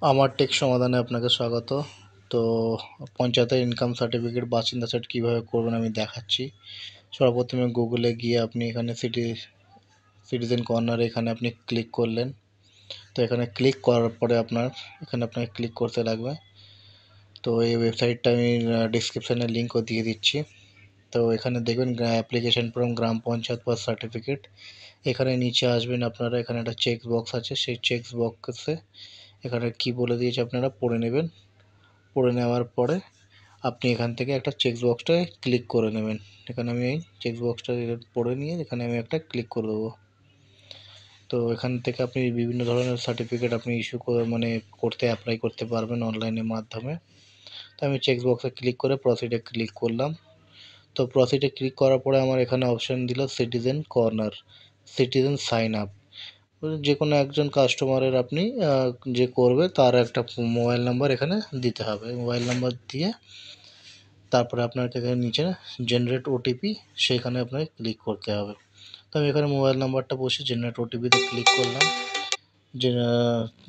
আমার টেক সমাধানে আপনাকে স্বাগত। তো পঞ্চায়েতের ইনকাম সার্টিফিকেট বাসিন্দা সেট কীভাবে করবেন আমি দেখাচ্ছি। সর্বপ্রথমে গুগলে গিয়ে আপনি এখানে সিটিজেন কর্নারে এখানে আপনি ক্লিক করলেন। তো এখানে ক্লিক করার পরে আপনাকে ক্লিক করতে লাগবে। তো এই ওয়েবসাইটটা আমি ডিসক্রিপশানে লিঙ্কও দিয়ে দিচ্ছি। তো এখানে দেখবেন application from gram panchayat for certificate. এখানে নিচে আসবেন আপনারা, এখানে একটা চেক বক্স আছে, সেই চেক বক্সে এখানে কি বলে দিয়েছে আপনারা পড়ে নেবেন। পড়ে নেওয়ার পরে আপনি এখান থেকে একটা চেক বক্সটায় ক্লিক করে নেবেন। এখানে আমি এই চেক বক্সটা পড়ে নিয়ে এখানে আমি একটা ক্লিক করে দেবো। তো এখান থেকে আপনি বিভিন্ন ধরনের সার্টিফিকেট আপনি ইস্যু করতে অ্যাপ্লাই করতে পারবেন অনলাইনের মাধ্যমে। তো আমি চেক বক্সে ক্লিক করে প্রসিডে ক্লিক করলাম। তো প্রসিডে ক্লিক করার পরে আমার এখানে অপশান দিল citizen corner, citizen sign up. যে কোনো একজন কাস্টমারের আপনি যে করবে তার একটা মোবাইল নাম্বার এখানে দিতে হবে। মোবাইল নাম্বার দিয়ে তারপরে আপনাকে এখানে নিচে জেনারেট ওটিপি, সেখানে আপনাকে ক্লিক করতে হবে। তো আমি এখানে মোবাইল নাম্বারটা বসে জেনারেট ওটিপিতে ক্লিক করলাম।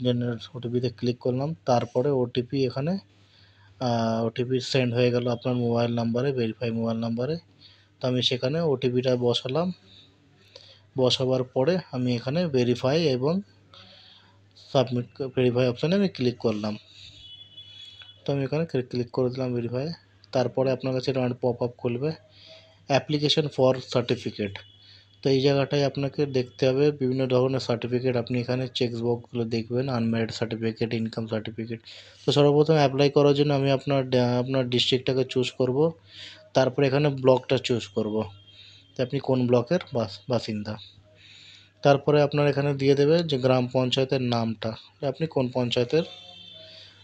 জেনারেট ওটিপিতে ক্লিক করলাম, তারপরে ওটিপি সেন্ড হয়ে গেল আপনার মোবাইল নাম্বারে, ভেরিফাই মোবাইল নাম্বারে। তো আমি সেখানে ওটিপিটা বসালাম। বসাবার পরে আমি এখানে ভেরিফাই এবং সাবমিট ভেরিফাই অপশানে আমি ক্লিক করলাম। তো আমি এখানে ক্লিক করে দিলাম ভেরিফাই। তারপরে আপনার কাছে একটা পপ আপ খুলবে, অ্যাপ্লিকেশন ফর সার্টিফিকেট। তো এই জায়গাটায় আপনাকে দেখতে হবে বিভিন্ন ধরনের সার্টিফিকেট, আপনি এখানে চেক বক্সগুলো দেখবেন, আনম্যারিড সার্টিফিকেট, ইনকাম সার্টিফিকেট। তো সর্বপ্রথম অ্যাপ্লাই করার জন্য আমি আপনার ডিস্ট্রিক্টটাকে চুজ করব, তারপরে এখানে ব্লকটা চুজ করব, তো আপনি কোন ব্লকের বাসিন্দা। তারপরে আপনার এখানে দিয়ে দেবে যে গ্রাম পঞ্চায়েতের নামটা, আপনি কোন পঞ্চায়েতের।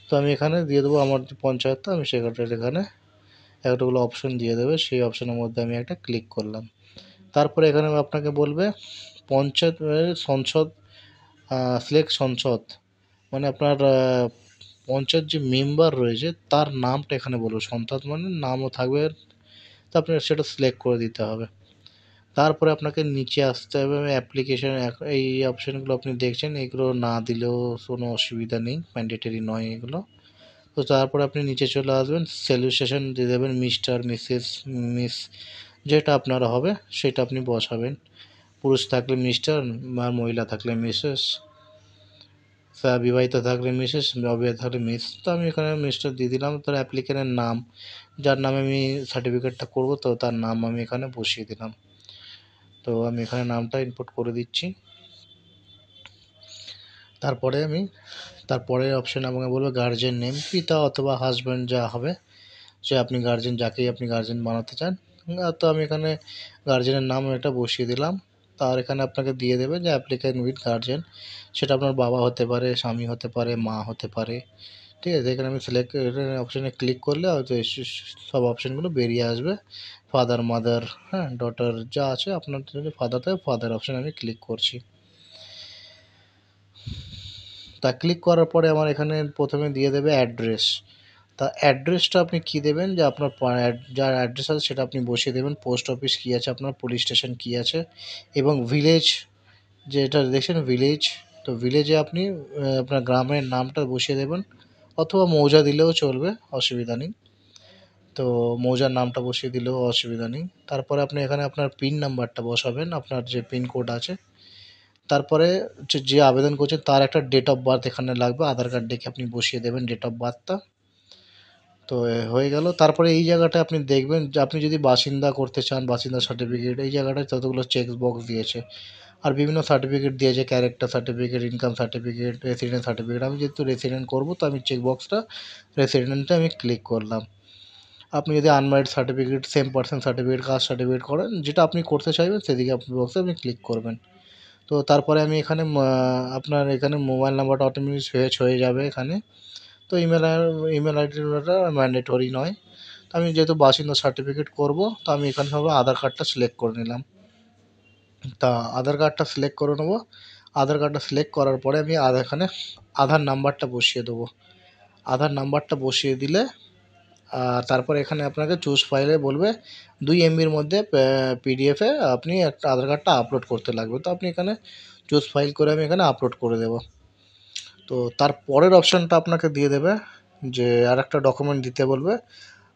তো আমি এখানে দিয়ে দেবো আমার যে পঞ্চায়েতটা, আমি সেখানটার এখানে এতগুলো অপশন দিয়ে দেবে, সেই অপশনের মধ্যে আমি একটা ক্লিক করলাম। তারপরে এখানে আপনাকে বলবে পঞ্চায়েত সংসদ, সিলেক্ট সংসদ, মানে আপনার পঞ্চায়েত যে মেম্বার রয়েছে তার নামটা এখানে বলবো, সংসদ মানে নামও থাকবে, তো আপনার সেটা সিলেক্ট করে দিতে হবে। তারপরে আপনাকে নিচে আসতে হবে, অ্যাপ্লিকেশন, এই অপশানগুলো আপনি দেখছেন, এগুলো না দিলেও কোনো অসুবিধা নেই, ম্যান্ডেটরি নয় এগুলো। তো তারপরে আপনি নিচে চলে আসবেন, স্যালুটেশন দিয়ে দেবেন মিস্টার, মিসেস, মিস, যেটা আপনার হবে সেটা আপনি বসাবেন। পুরুষ থাকলে মিস্টার, আর মহিলা থাকলে মিসেস, বিবাহিত থাকলে মিসেস, অবিবাহিত থাকলে মিস। তো আমি এখানে মিস্টার দিয়ে দিলাম। তার অ্যাপ্লিকেন্টের নাম, যার নামে আমি সার্টিফিকেটটা করব, তো তার নাম আমি এখানে বসিয়ে দিলাম। তো আমি এখানে নামটা ইনপুট করে দিচ্ছি। তারপরে অপশানে আমাকে বলবে গার্জেন নেম, পিতা অথবা হাজব্যান্ড যা হবে, সে আপনি গার্জেন, যাকেই আপনি গার্জেন বানাতে চান। তো আমি এখানে গার্জেনের নাম এটা বসিয়ে দিলাম। তার এখানে আপনাকে দিয়ে দেবে যে অ্যাপ্লিক্যান্ট উইথ গার্জেন, সেটা আপনার বাবা হতে পারে, স্বামী হতে পারে, মা হতে পারে। ঠিক আছে, এখানে আমি সিলেক্ট অপশানে ক্লিক করলে হয়তো সব অপশানগুলো বেরিয়ে আসবে। ফাদার, মাদার, হ্যাঁ, ডটার যা আছে, আপনার যদি ফাদার থাকে ফাদার অপশানে আমি ক্লিক করছি। তা ক্লিক করার পরে আমার এখানে প্রথমে দিয়ে দেবে অ্যাড্রেস। তা অ্যাড্রেসটা আপনি কী দেবেন, যে আপনার যার অ্যাড্রেস আছে সেটা আপনি বসিয়ে দেবেন। পোস্ট অফিস কী আছে, আপনার পুলিশ স্টেশন কী আছে, এবং ভিলেজ যেটা দেখছেন ভিলেজ, তো ভিলেজে আপনি আপনার গ্রামের নামটা বসিয়ে দেবেন, অথবা মৌজা দিলেও চলবে, অসুবিধা নেই। তো মৌজার নামটা বসিয়ে দিলেও অসুবিধা নেই। তারপরে আপনি এখানে আপনার পিন নাম্বারটা বসাবেন, আপনার যে পিন কোড আছে। তারপরে যে আবেদন করছেন তার একটা ডেট অফ বার্থ এখানে লাগবে, আধার কার্ড দেখে আপনি বসিয়ে দেবেন ডেট অফ বার্থটা। তো হয়ে গেল। তারপরে এই জায়গাটায় আপনি দেখবেন যে আপনি যদি বাসিন্দা করতে চান, বাসিন্দা সার্টিফিকেট, এই জায়গাটায় ততগুলো চেক বক্স দিয়েছে, আর বিভিন্ন সার্টিফিকেট দিয়েছে, character certificate, income certificate, resident certificate. আমি যেহেতু রেসিডেন্ট করব, তো আমি চেক বক্সটা রেসিডেন্টে আমি ক্লিক করলাম। আপনি যদি unmarried certificate, same person certificate, caste certificate করেন, যেটা আপনি করতে চাইবেন সেদিকে আপনি বক্সে আপনি ক্লিক করবেন। তো তারপরে আমি এখানে আপনার এখানে মোবাইল নাম্বারটা অটোমেটিক ফেচ হয়ে যাবে এখানে। তো ইমেল আইডিটা ম্যান্ডেটরি নয়। তো আমি যেহেতু বাসিন্দা সার্টিফিকেট করব, তো আমি এখানে সব আধার কার্ডটা সিলেক্ট করে নিলাম। তা আধার কার্ডটা সিলেক্ট করে নেবো। আধার কার্ডটা সিলেক্ট করার পরে আমি এখানে আধার নাম্বারটা বসিয়ে দেবো। আধার নাম্বারটা বসিয়ে দিলে তারপরে এখানে আপনাকে চুজ ফাইলে বলবে 2 MBর মধ্যে পিডিএফে আপনি একটা আধার কার্ডটা আপলোড করতে লাগবে। তো আপনি এখানে চুজ ফাইল করে আমি এখানে আপলোড করে দেবো। তো তার পরের অপশানটা আপনাকে দিয়ে দেবে যে আরেকটা ডকুমেন্ট দিতে বলবে।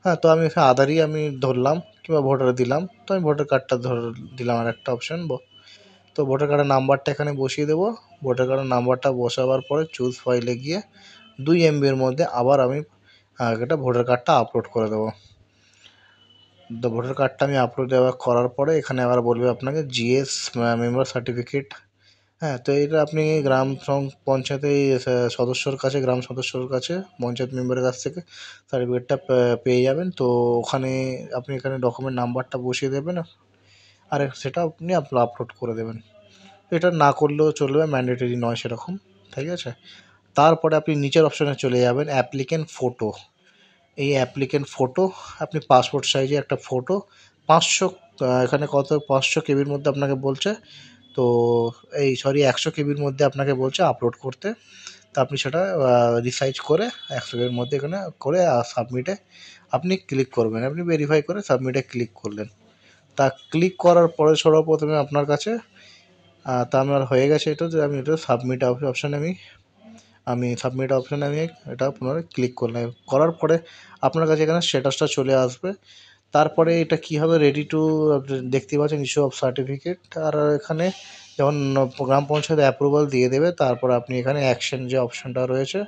হ্যাঁ, তো আমি এখানে আধারই আমি ধরলাম কিংবা ভোটার দিলাম, তো আমি ভোটার কার্ডটা দিলাম আরেকটা অপশান। তো ভোটার কার্ডের নাম্বারটা এখানে বসিয়ে দেবো। ভোটার কার্ডের নাম্বারটা বসাবার পরে চুজ ফাইলে গিয়ে 2 MBর মধ্যে আবার আমি এটা ভোটার কার্ডটা আপলোড করে দেবো। তো ভোটার কার্ডটা আমি আপলোড করার পরে এখানে আবার বলবে আপনাকে জিএস মেম্বার সার্টিফিকেট। হ্যাঁ, তো এটা আপনি পঞ্চায়েতে সদস্যর কাছে, গ্রাম সদস্যর কাছে, পঞ্চায়েত মেম্বারের কাছ থেকে সার্টিফিকেটটা পেয়ে যাবেন। তো ওখানে আপনি এখানে ডকুমেন্ট নাম্বারটা বসিয়ে দেবেন আর সেটা আপনি আপলোড করে দেবেন। এটা না করলেও চলবে, ম্যান্ডেটরি নয় সেরকম, ঠিক আছে। তারপরে আপনি নিচের অপশানে চলে যাবেন অ্যাপ্লিক্যান্ট ফটো। এই অ্যাপ্লিক্যান্ট ফটো আপনি পাসপোর্ট সাইজে একটা ফটো 500 এখানে কত 500 কেবির মধ্যে আপনাকে বলছে। তো এই সরি 100 কেবির মধ্যে আপনাকে বলছে আপলোড করতে। তো আপনি সেটা রিসাইজ করে 100 কেবির মধ্যে এখানে করে সাবমিটে আপনি ক্লিক করবেন। আপনি ভেরিফাই করে সাবমিটে ক্লিক করলেন। তা ক্লিক করার পরে সর্বপ্রথমে আপনার কাছে তা আমার হয়ে গেছে এটা, যে আমি এটা সাবমিট অপশানে আমি সাবমিট অপশানে আমি এটা পুনরায় ক্লিক করলাম। করার পরে আপনার কাছে এখানে স্ট্যাটাসটা চলে আসবে। তারপরে এটা কী হবে, রেডি টু দেখতে পাচ্ছেন ইস্যু অফ সার্টিফিকেট। আর এখানে যখন গ্রাম পঞ্চায়েত অ্যাপ্রুভাল দিয়ে দেবে, তারপর আপনি এখানে অ্যাকশন যে অপশানটা রয়েছে,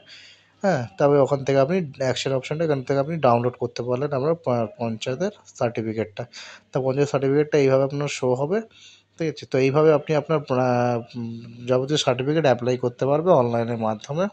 হ্যাঁ, তবে ওখান থেকে আপনি অ্যাকশন অপশানটা এখান থেকে আপনি ডাউনলোড করতে পারলেন আপনার পঞ্চায়েতের সার্টিফিকেটটা। তা পঞ্চায়েত সার্টিফিকেটটা এইভাবে আপনার শো হবে, ঠিক আছে। তো এইভাবে আপনি আপনার যাবতীয় সার্টিফিকেট অ্যাপ্লাই করতে পারবে অনলাইনের মাধ্যমে।